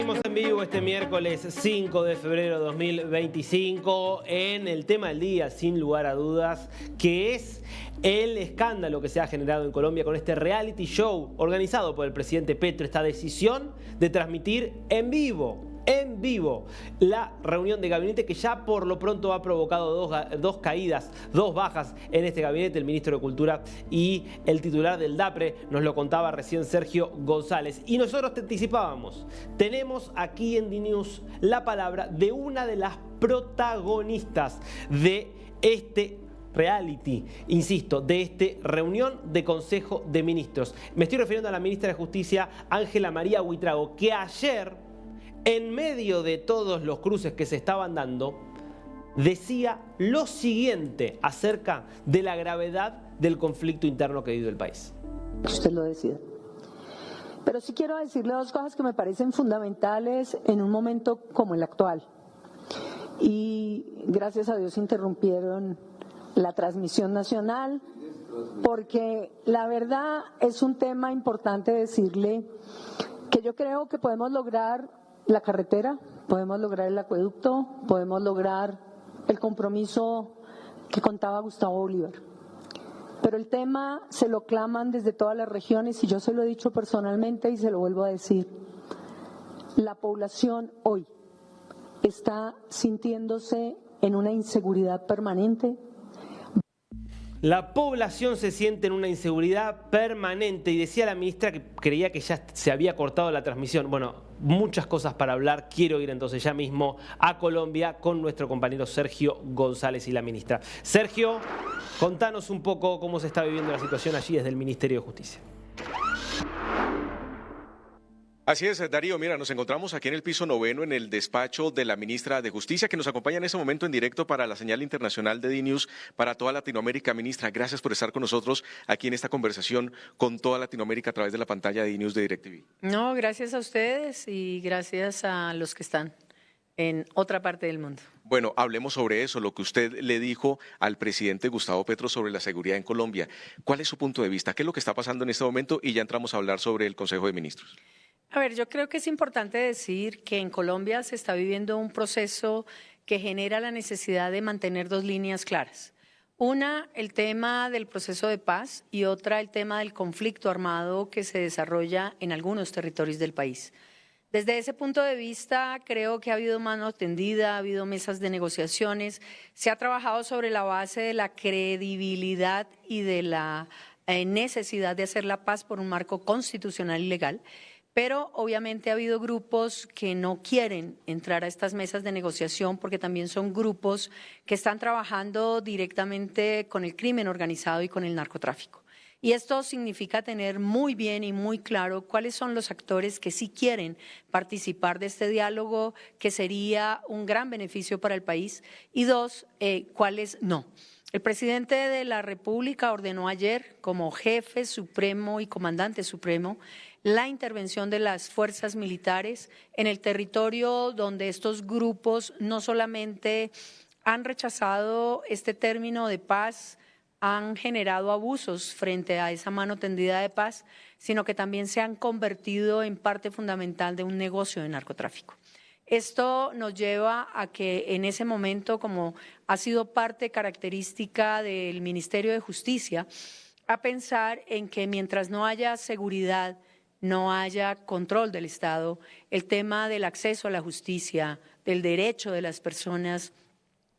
Estamos en vivo este miércoles 5 de febrero de 2025 en el tema del día, sin lugar a dudas, que es el escándalo que se ha generado en Colombia con este reality show organizado por el presidente Petro, esta decisión de transmitir en vivo, la reunión de gabinete que ya por lo pronto ha provocado dos caídas, dos bajas en este gabinete, el ministro de Cultura y el titular del DAPRE, nos lo contaba recién Sergio González. Y nosotros te anticipábamos, tenemos aquí en DNews la palabra de una de las protagonistas de este reality, insisto, de esta reunión de Consejo de Ministros. Me estoy refiriendo a la ministra de Justicia, Ángela María Buitrago, que ayer, en medio de todos los cruces que se estaban dando, decía lo siguiente acerca de la gravedad del conflicto interno que vive el país. Usted lo decide. Pero sí quiero decirle dos cosas que me parecen fundamentales en un momento como el actual. Y gracias a Dios interrumpieron la transmisión nacional, porque la verdad es un tema importante decirle que yo creo que podemos lograr la carretera, podemos lograr el acueducto, podemos lograr el compromiso que contaba Gustavo Bolívar. Pero el tema se lo claman desde todas las regiones y yo se lo he dicho personalmente y se lo vuelvo a decir. La población hoy está sintiéndose en una inseguridad permanente. La población se siente en una inseguridad permanente y decía la ministra que creía que ya se había cortado la transmisión. Bueno, muchas cosas para hablar. Quiero ir entonces ya mismo a Colombia con nuestro compañero Sergio González y la ministra. Sergio, contanos un poco cómo se está viviendo la situación allí desde el Ministerio de Justicia. Así es, Darío. Mira, nos encontramos aquí en el piso 9 en el despacho de la ministra de Justicia, que nos acompaña en este momento en directo para la señal internacional de DNews para toda Latinoamérica. Ministra, gracias por estar con nosotros aquí en esta conversación con toda Latinoamérica a través de la pantalla de DNews de DirecTV. No, gracias a ustedes y gracias a los que están en otra parte del mundo. Bueno, hablemos sobre eso, lo que usted le dijo al presidente Gustavo Petro sobre la seguridad en Colombia. ¿Cuál es su punto de vista? ¿Qué es lo que está pasando en este momento? Y ya entramos a hablar sobre el Consejo de Ministros. A ver, yo creo que es importante decir que en Colombia se está viviendo un proceso que genera la necesidad de mantener dos líneas claras. Una, el tema del proceso de paz y otra, el tema del conflicto armado que se desarrolla en algunos territorios del país. Desde ese punto de vista, creo que ha habido mano tendida, ha habido mesas de negociaciones, se ha trabajado sobre la base de la credibilidad y de la necesidad de hacer la paz por un marco constitucional y legal. Pero obviamente ha habido grupos que no quieren entrar a estas mesas de negociación porque también son grupos que están trabajando directamente con el crimen organizado y con el narcotráfico. Y esto significa tener muy bien y muy claro cuáles son los actores que sí quieren participar de este diálogo, que sería un gran beneficio para el país, y dos, cuáles no. El presidente de la República ordenó ayer, como jefe supremo y comandante supremo, la intervención de las fuerzas militares en el territorio donde estos grupos no solamente han rechazado este término de paz, han generado abusos frente a esa mano tendida de paz, sino que también se han convertido en parte fundamental de un negocio de narcotráfico. Esto nos lleva a que en ese momento, como ha sido parte característica del Ministerio de Justicia, a pensar en que mientras no haya seguridad, no haya control del Estado, el tema del acceso a la justicia, del derecho de las personas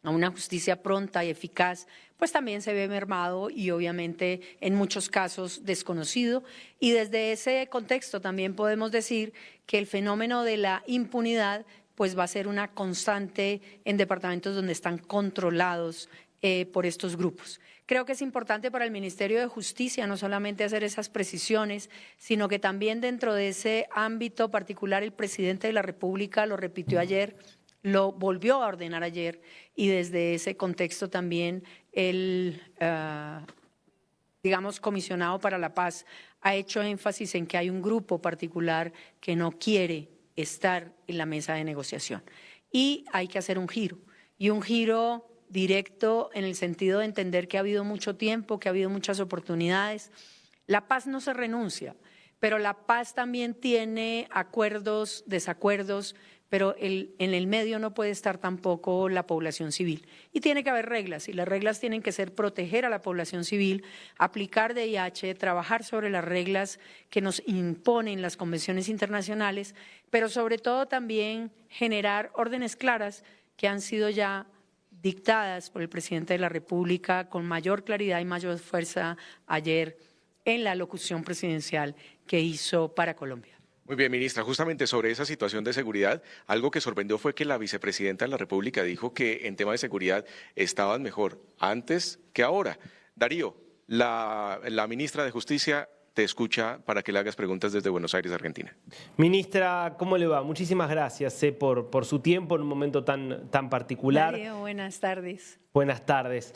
a una justicia pronta y eficaz, pues también se ve mermado y obviamente en muchos casos desconocido. Y desde ese contexto también podemos decir que el fenómeno de la impunidad pues va a ser una constante en departamentos donde están controlados por estos grupos. Creo que es importante para el Ministerio de Justicia no solamente hacer esas precisiones, sino que también dentro de ese ámbito particular el presidente de la República lo repitió ayer, lo volvió a ordenar ayer y desde ese contexto también el, digamos, comisionado para la paz ha hecho énfasis en que hay un grupo particular que no quiere estar en la mesa de negociación y hay que hacer un giro y un giro directo en el sentido de entender que ha habido mucho tiempo, que ha habido muchas oportunidades. La paz no se renuncia, pero la paz también tiene acuerdos, desacuerdos, pero en el medio no puede estar tampoco la población civil. Y tiene que haber reglas, y las reglas tienen que ser proteger a la población civil, aplicar DIH, trabajar sobre las reglas que nos imponen las convenciones internacionales, pero sobre todo también generar órdenes claras que han sido ya dictadas por el presidente de la República con mayor claridad y mayor fuerza ayer en la locución presidencial que hizo para Colombia. Muy bien, ministra, justamente sobre esa situación de seguridad, algo que sorprendió fue que la vicepresidenta de la República dijo que en tema de seguridad estaban mejor antes que ahora. Darío, la ministra de Justicia te escucha para que le hagas preguntas desde Buenos Aires, Argentina. Ministra, ¿cómo le va? Muchísimas gracias por su tiempo en un momento tan particular. Darío, buenas tardes. Buenas tardes.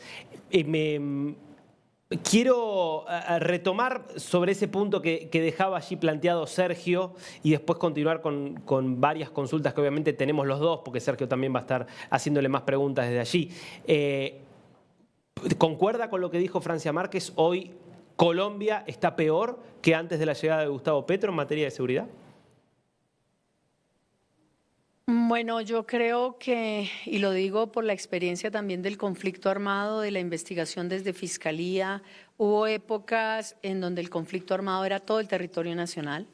Quiero retomar sobre ese punto que dejaba allí planteado Sergio y después continuar con varias consultas que obviamente tenemos los dos, porque Sergio también va a estar haciéndole más preguntas desde allí. ¿Concuerda con lo que dijo Francia Márquez? Hoy Colombia está peor que antes de la llegada de Gustavo Petro en materia de seguridad. Bueno, yo creo que, y lo digo por la experiencia también del conflicto armado, de la investigación desde Fiscalía, hubo épocas en donde el conflicto armado era todo el territorio nacional,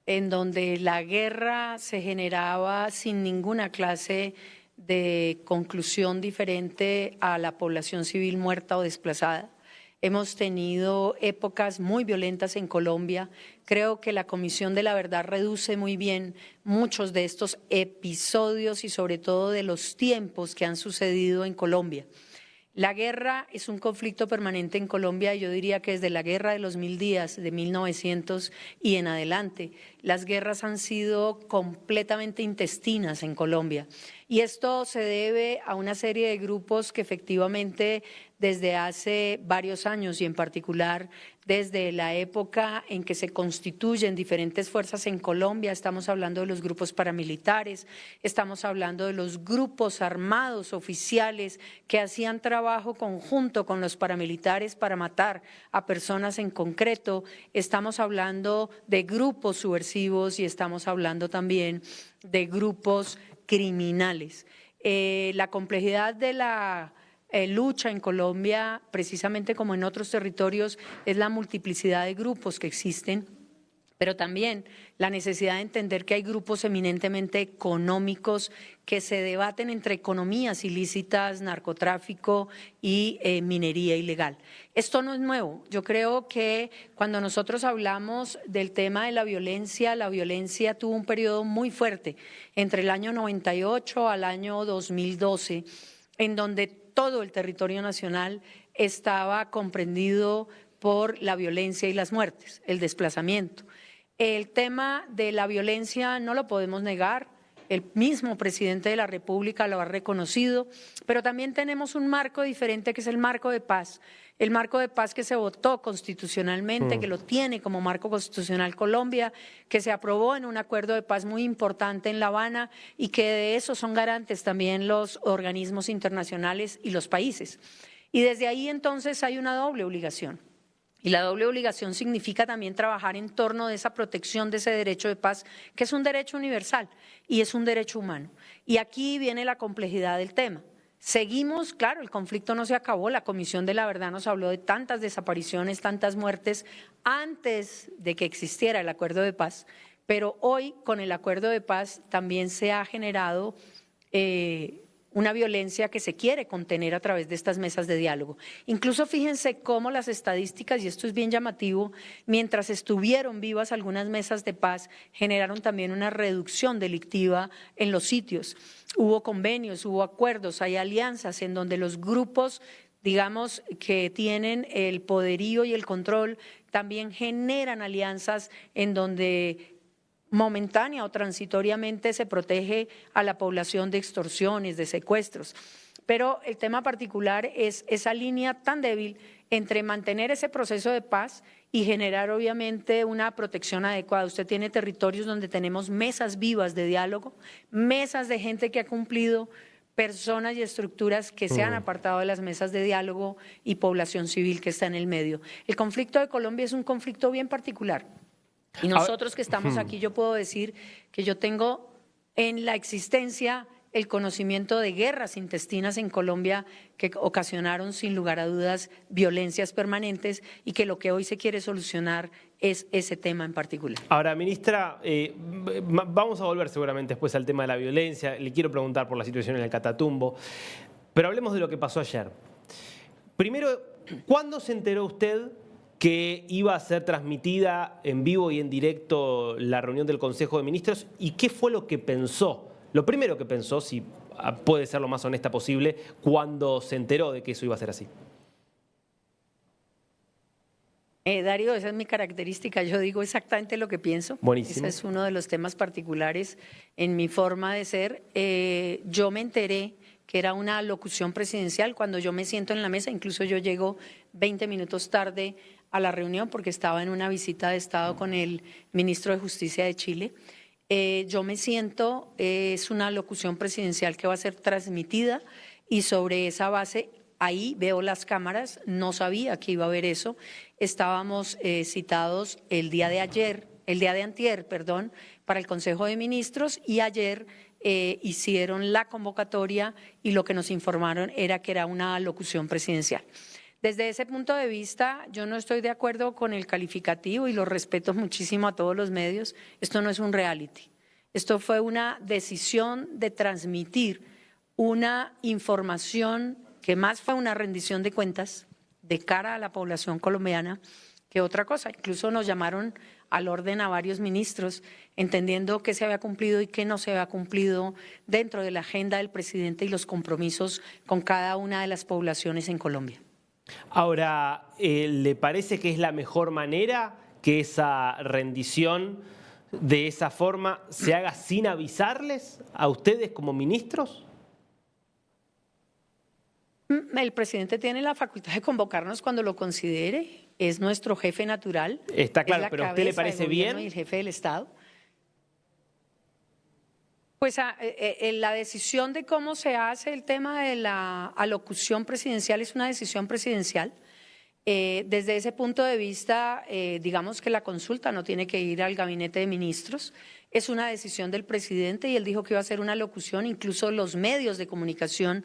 en donde la guerra se generaba sin ninguna clase de conclusión diferente a la población civil muerta o desplazada. Hemos tenido épocas muy violentas en Colombia. Creo que la Comisión de la Verdad reduce muy bien muchos de estos episodios y sobre todo de los tiempos que han sucedido en Colombia. La guerra es un conflicto permanente en Colombia, yo diría que desde la Guerra de los 1000 días, de 1900 y en adelante, las guerras han sido completamente intestinas en Colombia. Y esto se debe a una serie de grupos que efectivamente desde hace varios años y en particular desde la época en que se constituyen diferentes fuerzas en Colombia, estamos hablando de los grupos paramilitares, estamos hablando de los grupos armados oficiales que hacían trabajo conjunto con los paramilitares para matar a personas en concreto, estamos hablando de grupos subversivos y estamos hablando también de grupos criminales. La complejidad de la lucha en Colombia, precisamente como en otros territorios, es la multiplicidad de grupos que existen, pero también la necesidad de entender que hay grupos eminentemente económicos que se debaten entre economías ilícitas, narcotráfico y minería ilegal. Esto no es nuevo. Yo creo que cuando nosotros hablamos del tema de la violencia tuvo un periodo muy fuerte entre el año 98 al año 2012, en donde todo el territorio nacional estaba comprendido por la violencia y las muertes, el desplazamiento. El tema de la violencia no lo podemos negar, el mismo presidente de la República lo ha reconocido, pero también tenemos un marco diferente que es el marco de paz. El marco de paz que se votó constitucionalmente, que lo tiene como marco constitucional Colombia, que se aprobó en un acuerdo de paz muy importante en La Habana y que de eso son garantes también los organismos internacionales y los países. Y desde ahí entonces hay una doble obligación. Y la doble obligación significa también trabajar en torno de esa protección de ese derecho de paz, que es un derecho universal y es un derecho humano. Y aquí viene la complejidad del tema. Seguimos, claro, el conflicto no se acabó, la Comisión de la Verdad nos habló de tantas desapariciones, tantas muertes antes de que existiera el acuerdo de paz, pero hoy con el acuerdo de paz también se ha generado una violencia que se quiere contener a través de estas mesas de diálogo. Incluso fíjense cómo las estadísticas, y esto es bien llamativo, mientras estuvieron vivas algunas mesas de paz, generaron también una reducción delictiva en los sitios. Hubo convenios, hubo acuerdos, hay alianzas en donde los grupos, digamos, que tienen el poderío y el control, también generan alianzas en donde momentánea o transitoriamente se protege a la población de extorsiones, de secuestros. Pero el tema particular es esa línea tan débil entre mantener ese proceso de paz y generar obviamente una protección adecuada. Usted tiene territorios donde tenemos mesas vivas de diálogo, mesas de gente que ha cumplido, personas y estructuras que se han apartado de las mesas de diálogo y población civil que está en el medio. El conflicto de Colombia es un conflicto bien particular. Y nosotros que estamos aquí, yo puedo decir que yo tengo en la existencia el conocimiento de guerras intestinas en Colombia que ocasionaron sin lugar a dudas violencias permanentes y que lo que hoy se quiere solucionar es ese tema en particular. Ahora, ministra, vamos a volver seguramente después al tema de la violencia. Le quiero preguntar por la situación en el Catatumbo, pero hablemos de lo que pasó ayer. Primero, ¿cuándo se enteró usted que iba a ser transmitida en vivo y en directo la reunión del Consejo de Ministros y qué fue lo que pensó? Lo primero que pensó, si puede ser lo más honesta posible, cuando se enteró de que eso iba a ser así. Darío, esa es mi característica, yo digo exactamente lo que pienso. Buenísimo. Ese es uno de los temas particulares en mi forma de ser. Yo me enteré que era una locución presidencial cuando yo me siento en la mesa, incluso yo llego 20 minutos tarde a la reunión porque estaba en una visita de Estado con el ministro de Justicia de Chile. Yo me siento, es una locución presidencial que va a ser transmitida y sobre esa base ahí veo las cámaras, no sabía que iba a haber eso. Estábamos citados el día de antier, para el Consejo de Ministros y ayer hicieron la convocatoria y lo que nos informaron era que era una locución presidencial. Desde ese punto de vista, yo no estoy de acuerdo con el calificativo y lo respeto muchísimo a todos los medios. Esto no es un reality. Esto fue una decisión de transmitir una información que más fue una rendición de cuentas de cara a la población colombiana que otra cosa. Incluso nos llamaron al orden a varios ministros, entendiendo qué se había cumplido y qué no se había cumplido dentro de la agenda del presidente y los compromisos con cada una de las poblaciones en Colombia. Ahora, ¿le parece que es la mejor manera que esa rendición de esa forma se haga sin avisarles a ustedes como ministros? El presidente tiene la facultad de convocarnos cuando lo considere, es nuestro jefe natural. Está claro, pero ¿a usted le parece bien? Y el jefe del Estado. Pues la decisión de cómo se hace el tema de la alocución presidencial es una decisión presidencial. Desde ese punto de vista, digamos que la consulta no tiene que ir al gabinete de ministros, es una decisión del presidente y él dijo que iba a hacer una alocución, incluso los medios de comunicación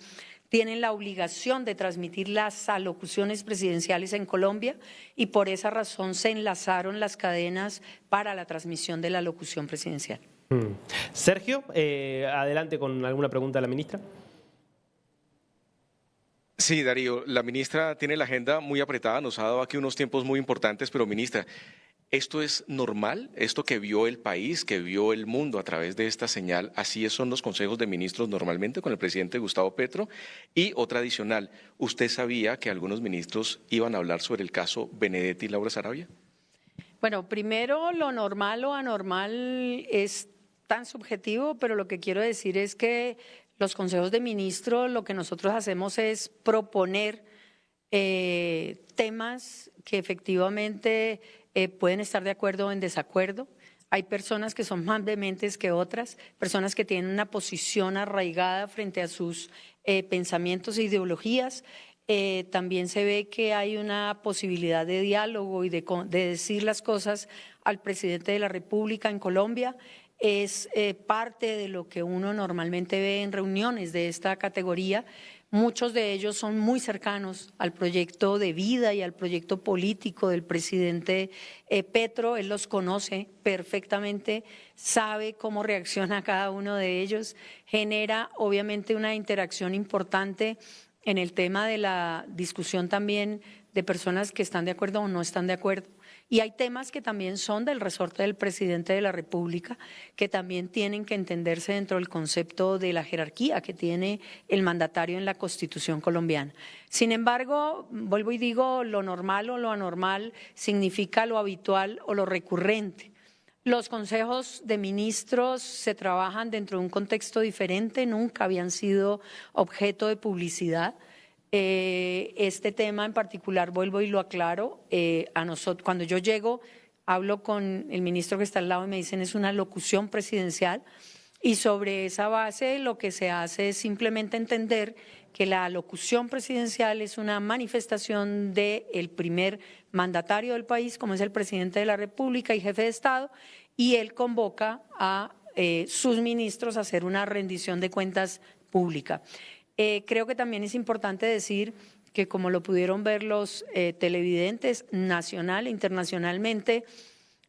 tienen la obligación de transmitir las alocuciones presidenciales en Colombia y por esa razón se enlazaron las cadenas para la transmisión de la alocución presidencial. Sergio, adelante con alguna pregunta a la ministra. Sí, Darío, la ministra tiene la agenda muy apretada, nos ha dado aquí unos tiempos muy importantes, pero ministra, ¿esto es normal? ¿Esto que vio el país, que vio el mundo a través de esta señal? ¿Así son los consejos de ministros normalmente con el presidente Gustavo Petro? Y otra adicional, ¿usted sabía que algunos ministros iban a hablar sobre el caso Benedetti y Laura Sarabia? Bueno, primero lo normal o anormal es tan subjetivo, pero lo que quiero decir es que los consejos de ministros lo que nosotros hacemos es proponer temas que efectivamente pueden estar de acuerdo o en desacuerdo. Hay personas que son más vehementes que otras, personas que tienen una posición arraigada frente a sus pensamientos e ideologías. También se ve que hay una posibilidad de diálogo y de decir las cosas al presidente de la República en Colombia. Es parte de lo que uno normalmente ve en reuniones de esta categoría. Muchos de ellos son muy cercanos al proyecto de vida y al proyecto político del presidente Petro. Él los conoce perfectamente, sabe cómo reacciona cada uno de ellos, genera obviamente una interacción importante en el tema de la discusión también de personas que están de acuerdo o no están de acuerdo. Y hay temas que también son del resorte del presidente de la República, que también tienen que entenderse dentro del concepto de la jerarquía que tiene el mandatario en la Constitución colombiana. Sin embargo, vuelvo y digo, lo normal o lo anormal significa lo habitual o lo recurrente. Los consejos de ministros se trabajan dentro de un contexto diferente, nunca habían sido objeto de publicidad. Este tema en particular, vuelvo y lo aclaro, a nosotros, cuando yo llego, hablo con el ministro que está al lado y me dicen es una locución presidencial y sobre esa base lo que se hace es simplemente entender que la locución presidencial es una manifestación del primer mandatario del país, como es el presidente de la República y jefe de Estado, y él convoca a sus ministros a hacer una rendición de cuentas pública. Creo que también es importante decir que, como lo pudieron ver los televidentes nacional e internacionalmente,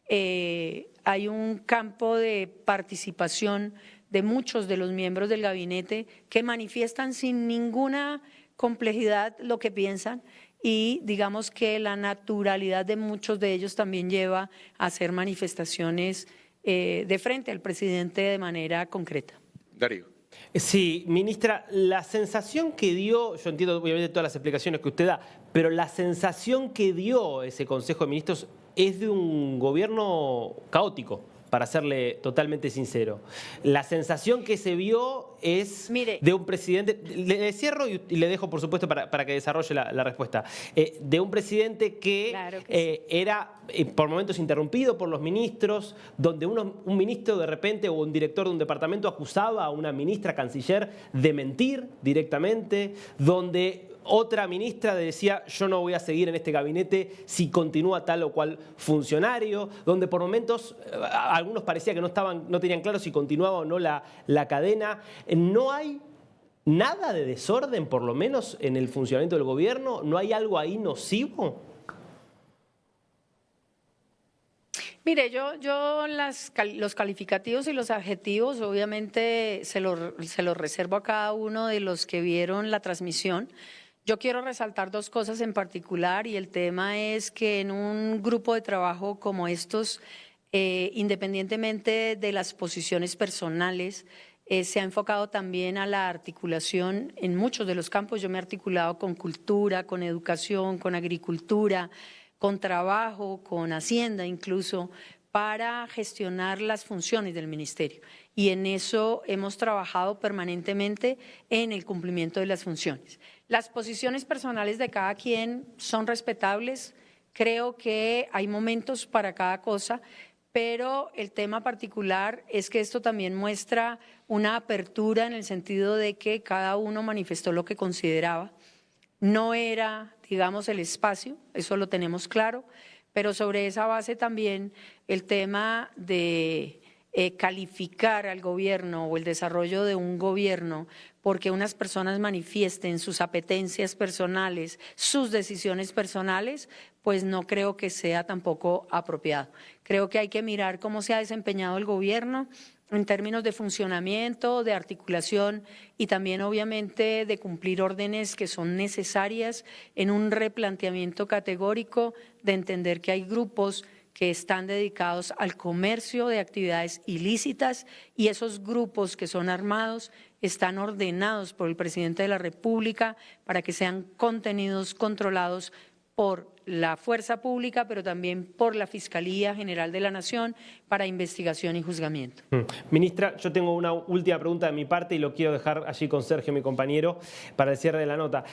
hay un campo de participación de muchos de los miembros del gabinete que manifiestan sin ninguna complejidad lo que piensan, y digamos que la naturalidad de muchos de ellos también lleva a hacer manifestaciones de frente al presidente de manera concreta. Darío. Sí, ministra, la sensación que dio, yo entiendo obviamente todas las explicaciones que usted da, pero la sensación que dio ese Consejo de Ministros es de un gobierno caótico, para serle totalmente sincero. La sensación que se vio es de un presidente, le cierro y le dejo por supuesto para que desarrolle la respuesta, de un presidente que, claro que sí, era por momentos interrumpido por los ministros, donde un ministro de repente o un director de un departamento acusaba a una ministra canciller de mentir directamente, donde otra ministra decía: yo no voy a seguir en este gabinete si continúa tal o cual funcionario, donde por momentos algunos parecía que no tenían claro si continuaba o no la cadena. ¿No hay nada de desorden, por lo menos, en el funcionamiento del gobierno? ¿No hay algo ahí nocivo? Mire, yo los calificativos y los adjetivos obviamente se los reservo a cada uno de los que vieron la transmisión. Yo quiero resaltar dos cosas en particular, y el tema es que en un grupo de trabajo como estos, independientemente de las posiciones personales, se ha enfocado también a la articulación en muchos de los campos. Yo me he articulado con cultura, con educación, con agricultura, con trabajo, con Hacienda incluso, para gestionar las funciones del ministerio. Y en eso hemos trabajado permanentemente en el cumplimiento de las funciones. Las posiciones personales de cada quien son respetables. Creo que hay momentos para cada cosa, pero el tema particular es que esto también muestra una apertura en el sentido de que cada uno manifestó lo que consideraba. No era, digamos, el espacio, eso lo tenemos claro, pero sobre esa base también el tema de calificar al gobierno o el desarrollo de un gobierno porque unas personas manifiesten sus apetencias personales, sus decisiones personales, pues no creo que sea tampoco apropiado. Creo que hay que mirar cómo se ha desempeñado el gobierno en términos de funcionamiento, de articulación y también obviamente de cumplir órdenes que son necesarias en un replanteamiento categórico de entender que hay grupos que están dedicados al comercio de actividades ilícitas, y esos grupos que son armados están ordenados por el presidente de la República para que sean contenidos, controlados por la fuerza pública, pero también por la Fiscalía General de la Nación para investigación y juzgamiento. Ministra, yo tengo una última pregunta de mi parte y lo quiero dejar allí con Sergio, mi compañero, para el cierre de la nota.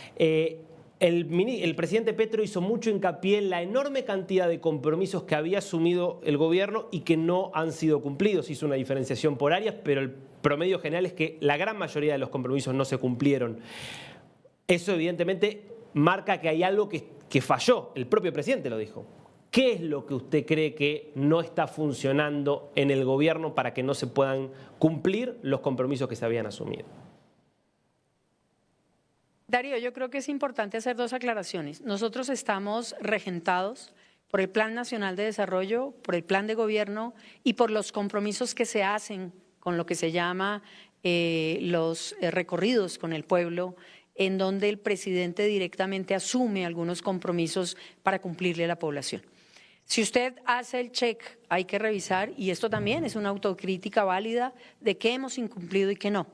El presidente Petro hizo mucho hincapié en la enorme cantidad de compromisos que había asumido el gobierno y que no han sido cumplidos. Hizo una diferenciación por áreas, pero el promedio general es que la gran mayoría de los compromisos no se cumplieron. Eso evidentemente marca que hay algo que falló. El propio presidente lo dijo. ¿Qué es lo que usted cree que no está funcionando en el gobierno para que no se puedan cumplir los compromisos que se habían asumido? Darío, yo creo que es importante hacer dos aclaraciones. Nosotros estamos regentados por el Plan Nacional de Desarrollo, por el Plan de Gobierno y por los compromisos que se hacen con lo que se llama los recorridos con el pueblo, en donde el presidente directamente asume algunos compromisos para cumplirle a la población. Si usted hace el check, hay que revisar, y esto también es una autocrítica válida de qué hemos incumplido y qué no.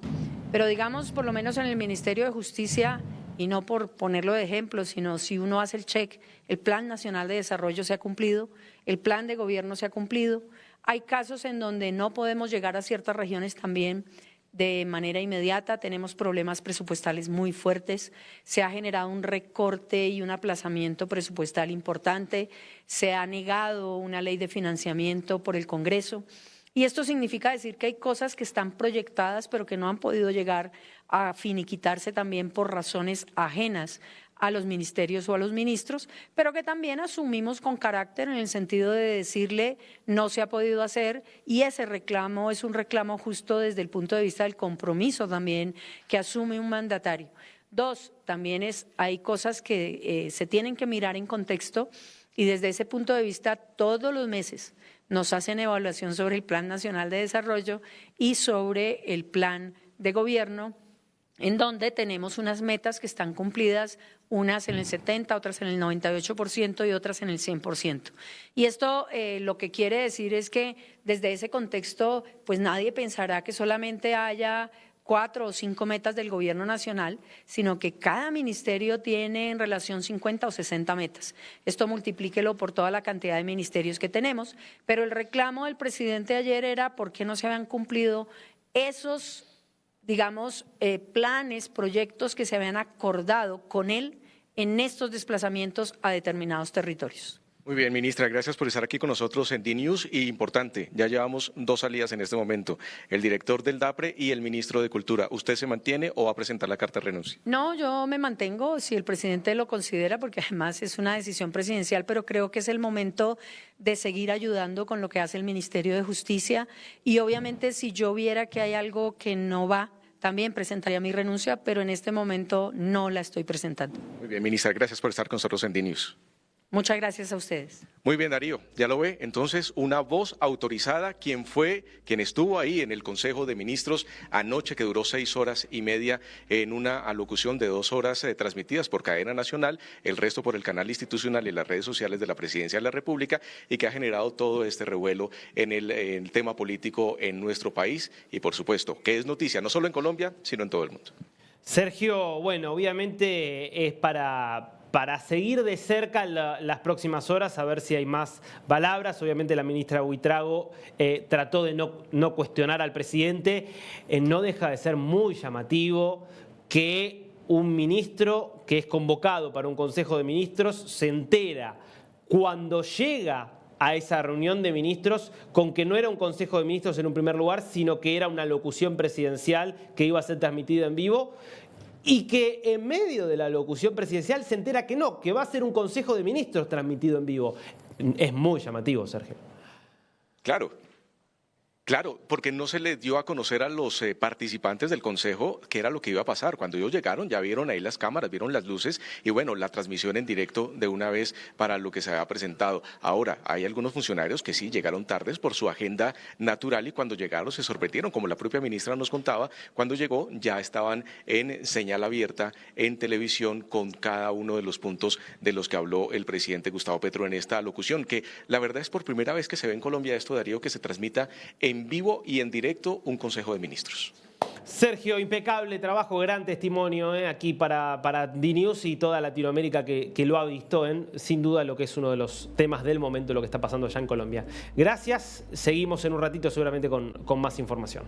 Pero digamos, por lo menos en el Ministerio de Justicia, y no por ponerlo de ejemplo, sino si uno hace el check, el Plan Nacional de Desarrollo se ha cumplido, el Plan de Gobierno se ha cumplido. Hay casos en donde no podemos llegar a ciertas regiones también de manera inmediata, tenemos problemas presupuestales muy fuertes, se ha generado un recorte y un aplazamiento presupuestal importante, se ha negado una ley de financiamiento por el Congreso, Y esto significa decir que hay cosas que están proyectadas pero que no han podido llegar a finiquitarse también por razones ajenas a los ministerios o a los ministros, pero que también asumimos con carácter en el sentido de decirle no se ha podido hacer, y ese reclamo es un reclamo justo desde el punto de vista del compromiso también que asume un mandatario. Dos, también hay cosas que se tienen que mirar en contexto, y desde ese punto de vista todos los meses nos hacen evaluación sobre el Plan Nacional de Desarrollo y sobre el Plan de Gobierno, en donde tenemos unas metas que están cumplidas, unas en el 70%, otras en el 98% y otras en el 100%. Y esto lo que quiere decir es que desde ese contexto, pues nadie pensará que solamente haya 4 o 5 metas del Gobierno Nacional, sino que cada ministerio tiene en relación 50 o 60 metas. Esto multiplíquelo por toda la cantidad de ministerios que tenemos, pero el reclamo del presidente ayer era por qué no se habían cumplido esos, digamos, planes, proyectos que se habían acordado con él en estos desplazamientos a determinados territorios. Muy bien, ministra, gracias por estar aquí con nosotros en DNews. Y importante, ya llevamos 2 salidas en este momento, el director del DAPRE y el ministro de Cultura. ¿Usted se mantiene o va a presentar la carta de renuncia? No, yo me mantengo si el presidente lo considera, porque además es una decisión presidencial, pero creo que es el momento de seguir ayudando con lo que hace el Ministerio de Justicia, y obviamente si yo viera que hay algo que no va, también presentaría mi renuncia, pero en este momento no la estoy presentando. Muy bien, ministra, gracias por estar con nosotros en DNews. Muchas gracias a ustedes. Muy bien, Darío, ya lo ve. Entonces, una voz autorizada, quien estuvo ahí en el Consejo de Ministros anoche, que duró 6 horas y media en una alocución de 2 horas transmitidas por cadena nacional, el resto por el canal institucional y las redes sociales de la Presidencia de la República, y que ha generado todo este revuelo en el tema político en nuestro país y, por supuesto, que es noticia no solo en Colombia, sino en todo el mundo. Sergio, bueno, obviamente es para seguir de cerca las próximas horas, a ver si hay más palabras. Obviamente la ministra Buitrago trató de no cuestionar al presidente. No deja de ser muy llamativo que un ministro que es convocado para un Consejo de Ministros se entera cuando llega a esa reunión de ministros con que no era un Consejo de Ministros en un primer lugar, sino que era una locución presidencial que iba a ser transmitida en vivo, y que en medio de la locución presidencial se entera que no, que va a ser un Consejo de Ministros transmitido en vivo. Es muy llamativo, Sergio. Claro, porque no se le dio a conocer a los participantes del Consejo qué era lo que iba a pasar. Cuando ellos llegaron ya vieron ahí las cámaras, vieron las luces y bueno, la transmisión en directo de una vez para lo que se había presentado. Ahora, hay algunos funcionarios que sí llegaron tardes por su agenda natural y cuando llegaron se sorprendieron, como la propia ministra nos contaba, cuando llegó ya estaban en señal abierta en televisión con cada uno de los puntos de los que habló el presidente Gustavo Petro en esta alocución, que la verdad es por primera vez que se ve en Colombia esto, Darío, que se transmita en vivo y en directo un Consejo de Ministros. Sergio, impecable trabajo, gran testimonio aquí para DNews y toda Latinoamérica que lo ha visto sin duda lo que es uno de los temas del momento, lo que está pasando allá en Colombia. Gracias, seguimos en un ratito seguramente con más información.